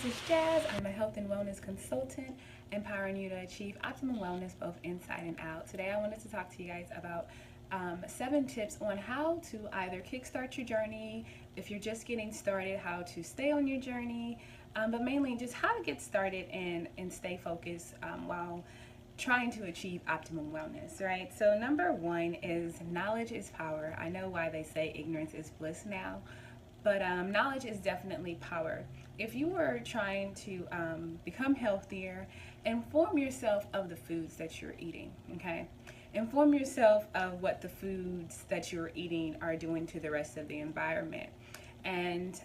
is Jazz. I'm a health and wellness consultant, empowering you to achieve optimal wellness both inside and out. Today, I wanted to talk to you guys about 7 tips on how to either kickstart your journey, if you're just getting started, how to stay on your journey, but mainly just how to get started and stay focused while trying to achieve optimum wellness, right? So number 1 is knowledge is power. I know why they say ignorance is bliss now, but knowledge is definitely power. If you were trying to become healthier, inform yourself of the foods that you're eating, okay? Inform yourself of what the foods that you're eating are doing to the rest of the environment. And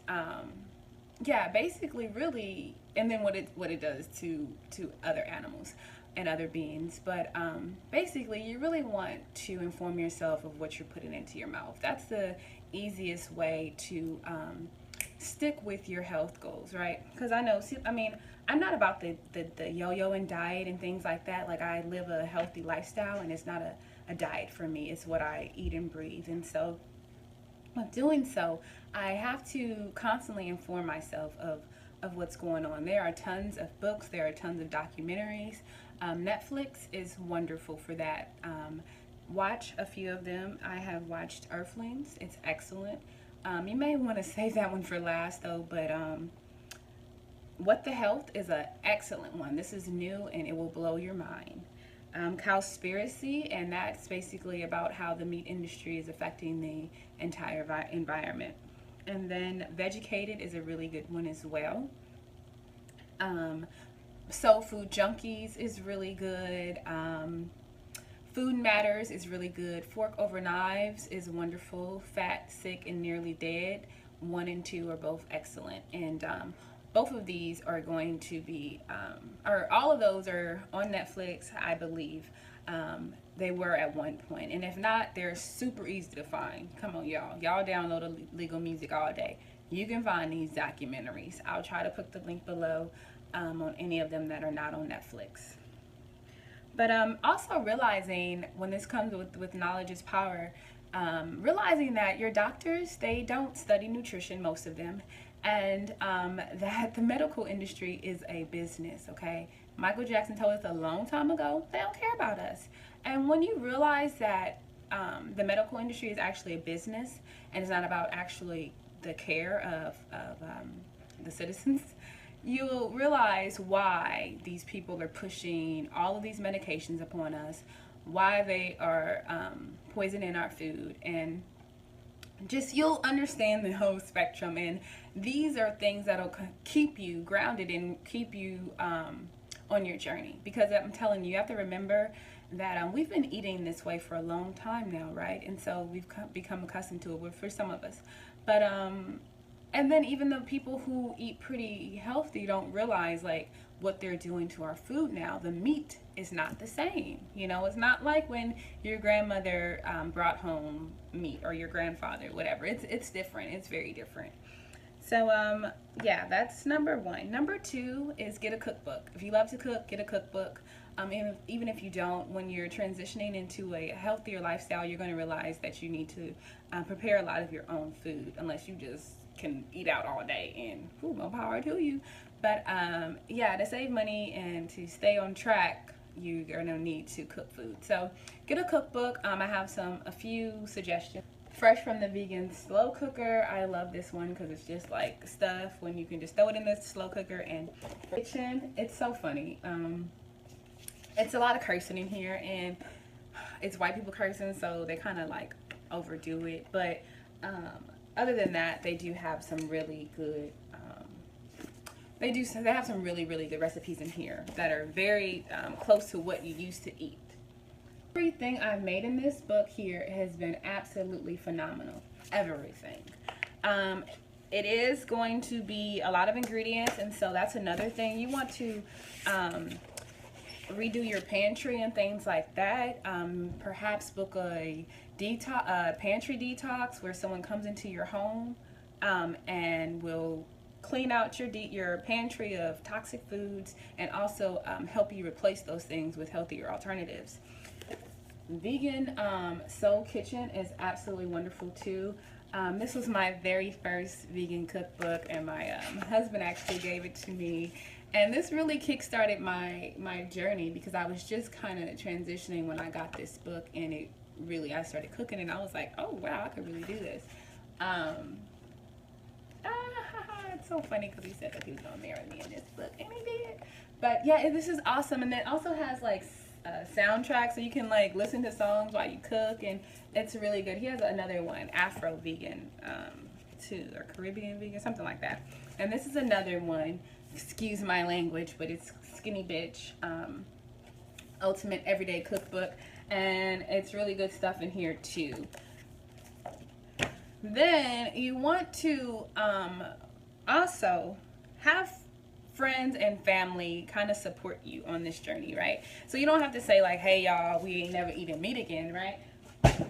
yeah, basically really, and then what it does to other animals and other beings. But basically, you really want to inform yourself of what you're putting into your mouth. That's the easiest way to stick with your health goals, right? Because I know, see, I mean, I'm not about the yo-yoing diet and things like that. Like, I live a healthy lifestyle, and it's not a diet for me. It's what I eat and breathe. And so, with doing so, I have to constantly inform myself of what's going on. There are tons of books. There are tons of documentaries. Netflix is wonderful for that. Watch a few of them. I have watched Earthlings. It's excellent. You may want to save that one for last though, but What the Health is an excellent one. This is new and it will blow your mind. Cowspiracy, and that's basically about how the meat industry is affecting the entire environment. And then Vegucated is a really good one as well. Soul Food Junkies is really good. Food Matters is really good. Fork Over Knives is wonderful. Fat, Sick, and Nearly Dead, 1 and 2 are both excellent. And both of these are going to be, or all of those are on Netflix, I believe. They were at one point. And if not, they're super easy to find. Come on, y'all. Y'all download legal music all day. You can find these documentaries. I'll try to put the link below on any of them that are not on Netflix. But also realizing when this comes with knowledge is power, realizing that your doctors, they don't study nutrition, most of them, and that the medical industry is a business, okay? Michael Jackson told us a long time ago, they don't care about us. And when you realize that the medical industry is actually a business and it's not about actually the care of the citizens, you'll realize why these people are pushing all of these medications upon us, why they are poisoning our food, and just you'll understand the whole spectrum. And these are things that'll keep you grounded and keep you on your journey, because I'm telling you, you have to remember that we've been eating this way for a long time now, right? And so we've become accustomed to it for some of us. But and then even the people who eat pretty healthy don't realize like what they're doing to our food now. The meat is not the same. You know, it's not like when your grandmother brought home meat, or your grandfather, whatever. It's different. It's very different. So yeah, that's number 1. Number 2 is get a cookbook. If you love to cook, get a cookbook. Even if you don't, when you're transitioning into a healthier lifestyle, you're going to realize that you need to prepare a lot of your own food, unless you just can eat out all day, and more power to you. But yeah, to save money and to stay on track, you're gonna need to cook food. So get a cookbook. I have a few suggestions. Fresh from the Vegan Slow Cooker. I love this one because it's just like stuff when you can just throw it in the slow cooker and kitchen. It's so funny. It's a lot of cursing in here, and it's white people cursing, so they kind of like overdo it. But other than that, they do have some really good, they have some really, really good recipes in here that are very close to what you used to eat. Everything I've made in this book here has been absolutely phenomenal. Everything. It is going to be a lot of ingredients, and so that's another thing. You want to redo your pantry and things like that. Perhaps book a pantry detox where someone comes into your home and will clean out your pantry of toxic foods, and also help you replace those things with healthier alternatives. Vegan Soul Kitchen is absolutely wonderful too. This was my very first vegan cookbook, and my husband actually gave it to me. And this really kickstarted my journey, because I was just kind of transitioning when I got this book, and it really, I started cooking, and I was like, oh wow, I could really do this. It's so funny because he said that he was going to marry me in this book, and he did. But yeah, this is awesome, and it also has like soundtrack, so you can like listen to songs while you cook, and it's really good. He has another one, Afro vegan, too, or Caribbean vegan, something like that. And this is another one, excuse my language, but it's Skinny Bitch, Ultimate Everyday Cookbook, and it's really good stuff in here too. Then you want to also have friends and family kind of support you on this journey, right? So you don't have to say like, hey y'all, we ain't never eating meat again, right?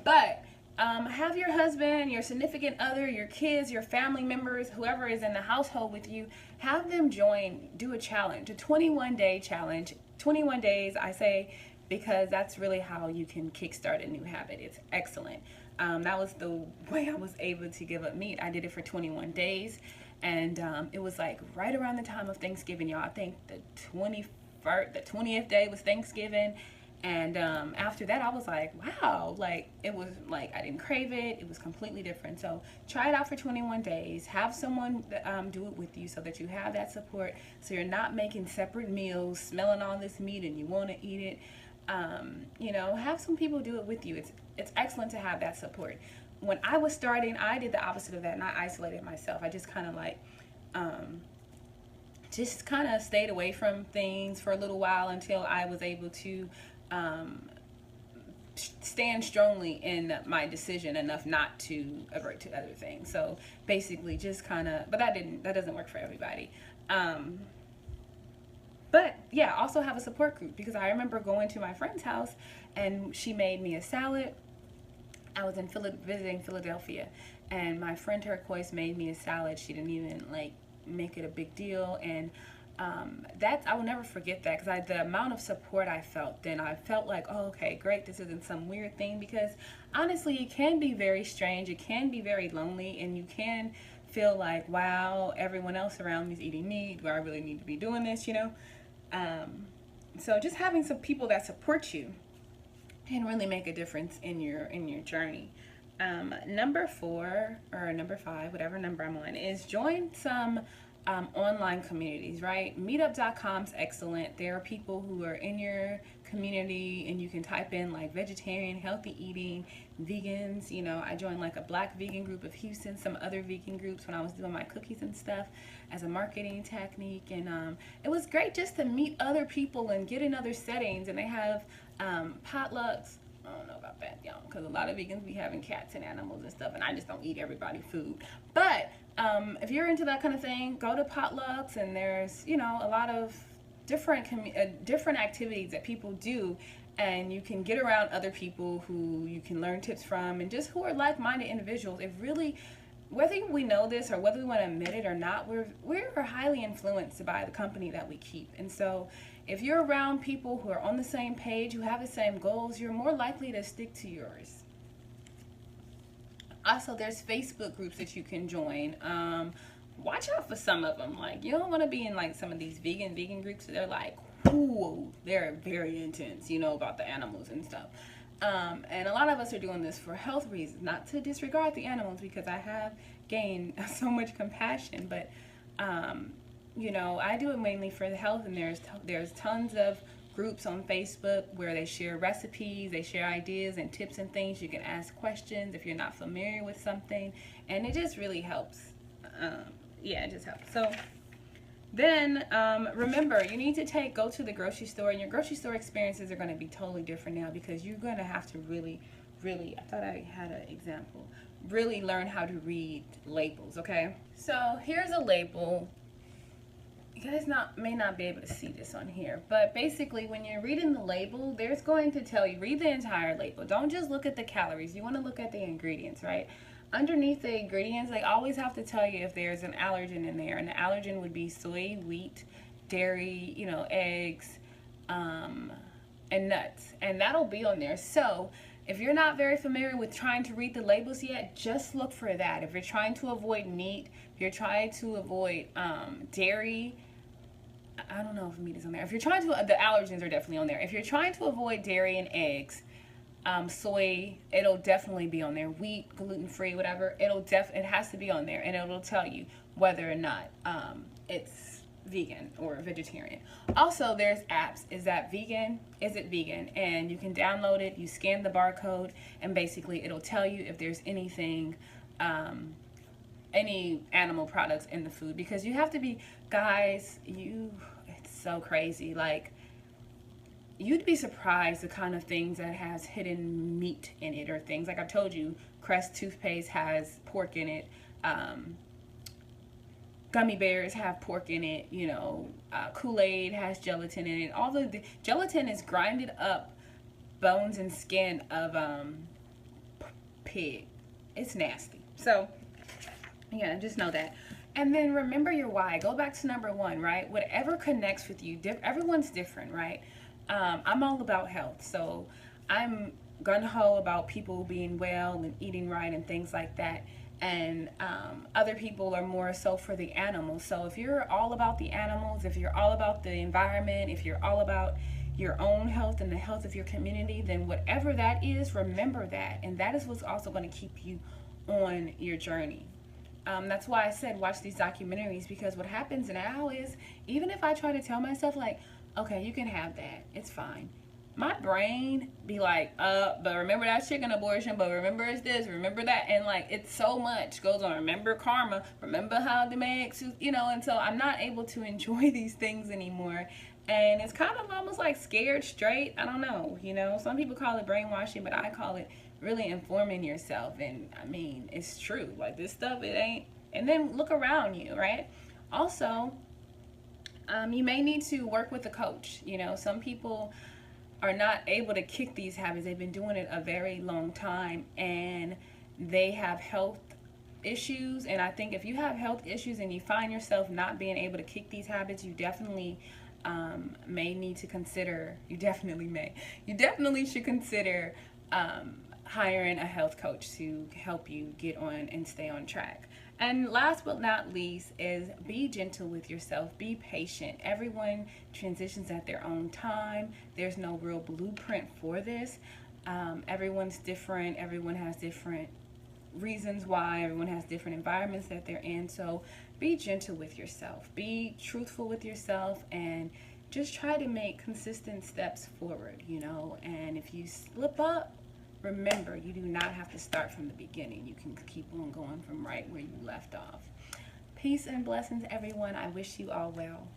But have your husband, your significant other, your kids, your family members, whoever is in the household with you, have them join, do a challenge, a 21-day challenge. 21 days, I say, because that's really how you can kickstart a new habit. It's excellent. That was the way I was able to give up meat. I did it for 21 days. And it was like right around the time of Thanksgiving, y'all. I think the 20th day was Thanksgiving. And after that, I was like, wow, like it was like I didn't crave it. It was completely different. So try it out for 21 days. Have someone do it with you so that you have that support. So you're not making separate meals, smelling all this meat and you want to eat it. You know, have some people do it with you. It's excellent to have that support. When I was starting, I did the opposite of that, and I isolated myself. I just kind of like, stayed away from things for a little while until I was able to stand strongly in my decision enough not to avert to other things. So basically, just kind of, but that doesn't work for everybody. But yeah, also have a support group, because I remember going to my friend's house and she made me a salad. I was visiting Philadelphia, and my friend Turquoise made me a salad. She didn't even like make it a big deal, and I will never forget that, because the amount of support I felt then, I felt like, oh, okay, great, this isn't some weird thing, because honestly, it can be very strange, it can be very lonely, and you can feel like, wow, everyone else around me is eating meat, do I really need to be doing this, you know? So just having some people that support you can really make a difference in your journey. Number 4 or number 5, whatever number I'm on, is join some online communities, right? Meetup.com's excellent. There are people who are in your community, and you can type in like vegetarian, healthy eating, vegans. You know, I joined like a Black vegan group of Houston, some other vegan groups when I was doing my cookies and stuff as a marketing technique, and it was great just to meet other people and get in other settings. And they have potlucks. I don't know about that, y'all, because a lot of vegans be having cats and animals and stuff, and I just don't eat everybody's food. But if you're into that kind of thing, go to potlucks, and there's, you know, a lot of different activities that people do, and you can get around other people who you can learn tips from, and just who are like-minded individuals. It really, whether we know this or whether we want to admit it or not, we're highly influenced by the company that we keep. And so if you're around people who are on the same page, who have the same goals, you're more likely to stick to yours. Also, there's Facebook groups that you can join. Watch out for some of them. Like, you don't want to be in like some of these vegan groups. They're like, ooh, they're very intense, you know, about the animals and stuff. And a lot of us are doing this for health reasons, not to disregard the animals, because I have gained so much compassion, but you know, I do it mainly for the health, and there's tons of groups on Facebook where they share recipes, they share ideas and tips and things. You can ask questions if you're not familiar with something, and it just really helps. Yeah, it just helps. So then remember, you need to go to the grocery store, and your grocery store experiences are going to be totally different now, because you're going to have to really, I thought I had an example, really learn how to read labels, okay? So here's a label. You guys may not be able to see this on here, but basically when you're reading the label, there's going to tell you, read the entire label. Don't just look at the calories. You want to look at the ingredients, right? Underneath the ingredients, they always have to tell you if there's an allergen in there, and the allergen would be soy, wheat, dairy, you know, eggs, and nuts, and that'll be on there. So If you're not very familiar with trying to read the labels yet, just look for that. If you're trying to avoid meat, if you're trying to avoid dairy, I don't know if meat is on there. If you're trying to, the allergens are definitely on there. If you're trying to avoid dairy and eggs, soy, it'll definitely be on there. Wheat, gluten-free, whatever, it has to be on there, and it'll tell you whether or not it's vegan or vegetarian. Also, there's apps. Is that vegan? Is it vegan? And you can download it. You scan the barcode, and basically it'll tell you if there's anything, any animal products in the food. Because you have to be, guys, it's so crazy. Like, you'd be surprised the kind of things that has hidden meat in it, or things like I told you, Crest toothpaste has pork in it. Gummy bears have pork in it, you know, Kool-Aid has gelatin in it. All the gelatin is grinded up bones and skin of pig. It's nasty. So, yeah, just know that. And then remember your why. Go back to number one, right? Whatever connects with you. Everyone's different, right? I'm all about health. So I'm gung-ho about people being well and eating right and things like that. And other people are more so for the animals. So if you're all about the animals, if you're all about the environment, if you're all about your own health and the health of your community, then whatever that is, remember that. And that is what's also going to keep you on your journey. That's why I said watch these documentaries, because what happens now is, even if I try to tell myself like, okay, you can have that, it's fine, my brain be like, but remember that chicken abortion, but remember it's this, remember that, and like, it's so much goes on. Remember karma, remember how the man, you know, and so I'm not able to enjoy these things anymore. And it's kind of almost like scared straight. I don't know, you know, some people call it brainwashing, but I call it really informing yourself. And I mean, it's true. Like, this stuff, it ain't. And then look around you, right? Also, you may need to work with a coach. You know, some people are not able to kick these habits. They've been doing it a very long time, and they have health issues. And I think if you have health issues and you find yourself not being able to kick these habits, you definitely may need to consider, you definitely should consider hiring a health coach to help you get on and stay on track. And last but not least is be gentle with yourself. Be patient. Everyone transitions at their own time. There's no real blueprint for this. Everyone's different. Everyone has different reasons why. Everyone has different environments that they're in. So be gentle with yourself. Be truthful with yourself, and just try to make consistent steps forward, you know. And if you slip up, remember, you do not have to start from the beginning. You can keep on going from right where you left off. Peace and blessings, everyone. I wish you all well.